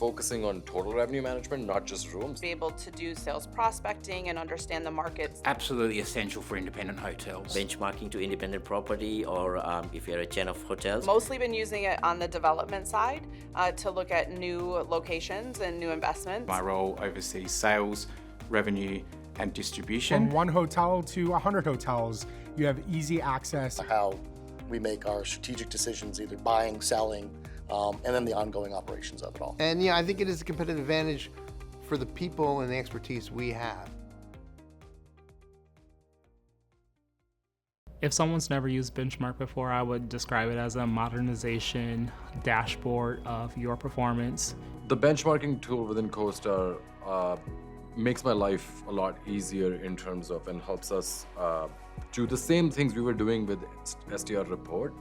focusing on total revenue management, not just rooms. Be able to do sales prospecting and understand the markets. Absolutely essential for independent hotels. Benchmarking to independent property, or if you're a chain of hotels. Mostly been using it on the development side to look at new locations and new investments. My role oversees sales, revenue, and distribution. From 1 hotel to 100 hotels, you have easy access. How we make our strategic decisions, either buying, selling, and then the ongoing operations of it all. And yeah, I think it is a competitive advantage for the people and the expertise we have. If someone's never used Benchmark before, I would describe it as a modernization dashboard of your performance. The benchmarking tool within CoStar makes my life a lot easier in terms of, and helps us do the same things we were doing with STR report.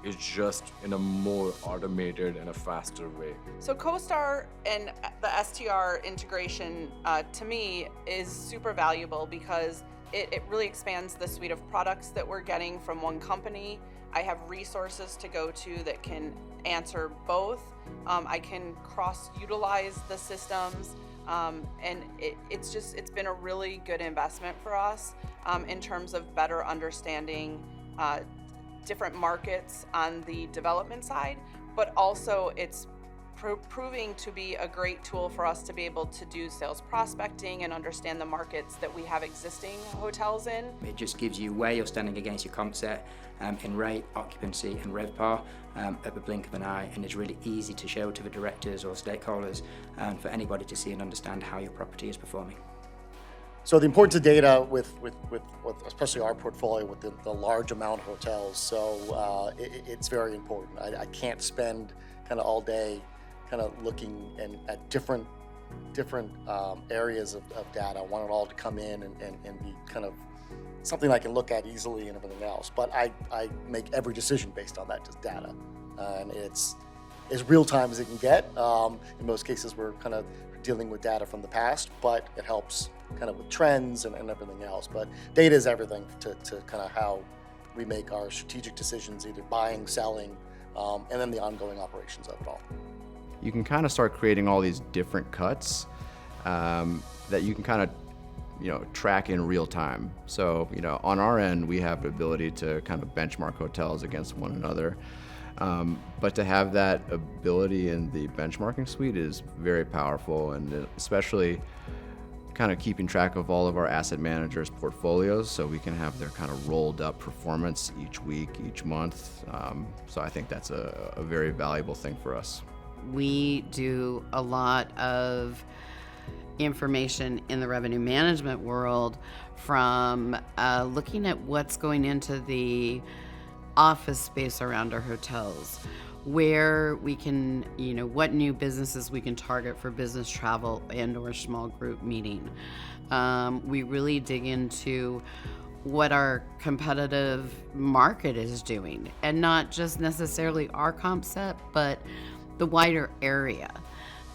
It's just in a more automated and a faster way. So CoStar and the STR integration to me is super valuable because it really expands the suite of products that we're getting from one company. I have resources to go to that can answer both. I can cross-utilize the systems. And it's been a really good investment for us in terms of better understanding different markets on the development side, but also it's proving to be a great tool for us to be able to do sales prospecting and understand the markets that we have existing hotels in. It just gives you where you're standing against your comp set in rate, occupancy and RevPAR at the blink of an eye, and it's really easy to show to the directors or stakeholders and for anybody to see and understand how your property is performing. So the importance of data with especially our portfolio with the large amount of hotels, so it's very important. I can't spend kind of all day kind of looking at different areas of data. I want it all to come in and be kind of something I can look at easily and everything else. But I make every decision based on that just data. And it's as real time as it can get. In most cases, we're kind of dealing with data from the past, but it helps kind of with trends and everything else. But data is everything to kind of how we make our strategic decisions, either buying, selling, and then the ongoing operations of it all. You can kind of start creating all these different cuts that you can kind of track in real time. So on our end, we have the ability to kind of benchmark hotels against one another. But to have that ability in the benchmarking suite is very powerful, and especially kind of keeping track of all of our asset managers' portfolios so we can have their kind of rolled up performance each week, each month. So I think that's a very valuable thing for us. We do a lot of information in the revenue management world, from looking at what's going into the office space around our hotels, where we can, what new businesses we can target for business travel and or small group meeting. We really dig into what our competitive market is doing, and not just necessarily our comp set, but the wider area.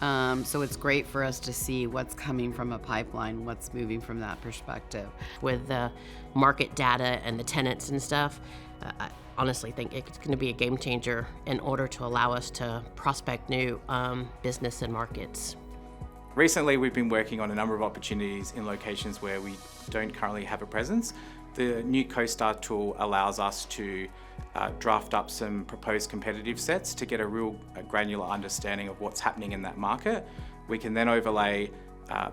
So it's great for us to see what's coming from a pipeline, what's moving from that perspective. With the market data and the tenants and stuff, I honestly think it's going to be a game changer in order to allow us to prospect new business and markets. Recently, we've been working on a number of opportunities in locations where we don't currently have a presence. The new CoStar tool allows us to draft up some proposed competitive sets to get a real granular understanding of what's happening in that market. We can then overlay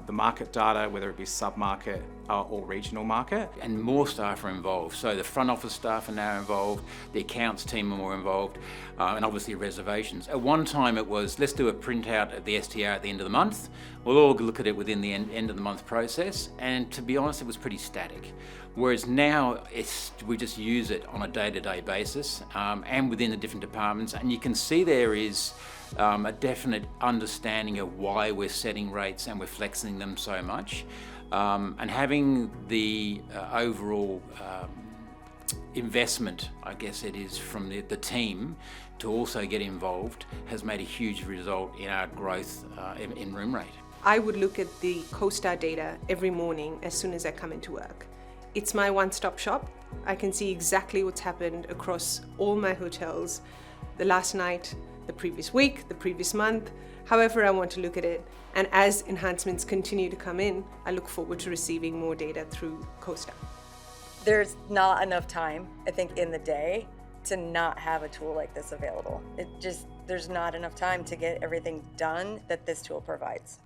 the market data, whether it be sub-market or regional market. And more staff are involved. So the front office staff are now involved, the accounts team are more involved, and obviously reservations. At one time it was, let's do a printout at the STR at the end of the month. We'll all look at it within the end of the month process. And to be honest, it was pretty static. Whereas now we just use it on a day-to-day basis and within the different departments. And you can see there is a definite understanding of why we're setting rates and we're flexing them so much. And having the overall investment, I guess it is, from the team to also get involved has made a huge result in our growth in room rate. I would look at the CoStar data every morning as soon as I come into work. It's my one-stop shop. I can see exactly what's happened across all my hotels, the last night, the previous week, the previous month, however I want to look at it. And as enhancements continue to come in, I look forward to receiving more data through CoStar. There's not enough time, I think, in the day to not have a tool like this available. There's not enough time to get everything done that this tool provides.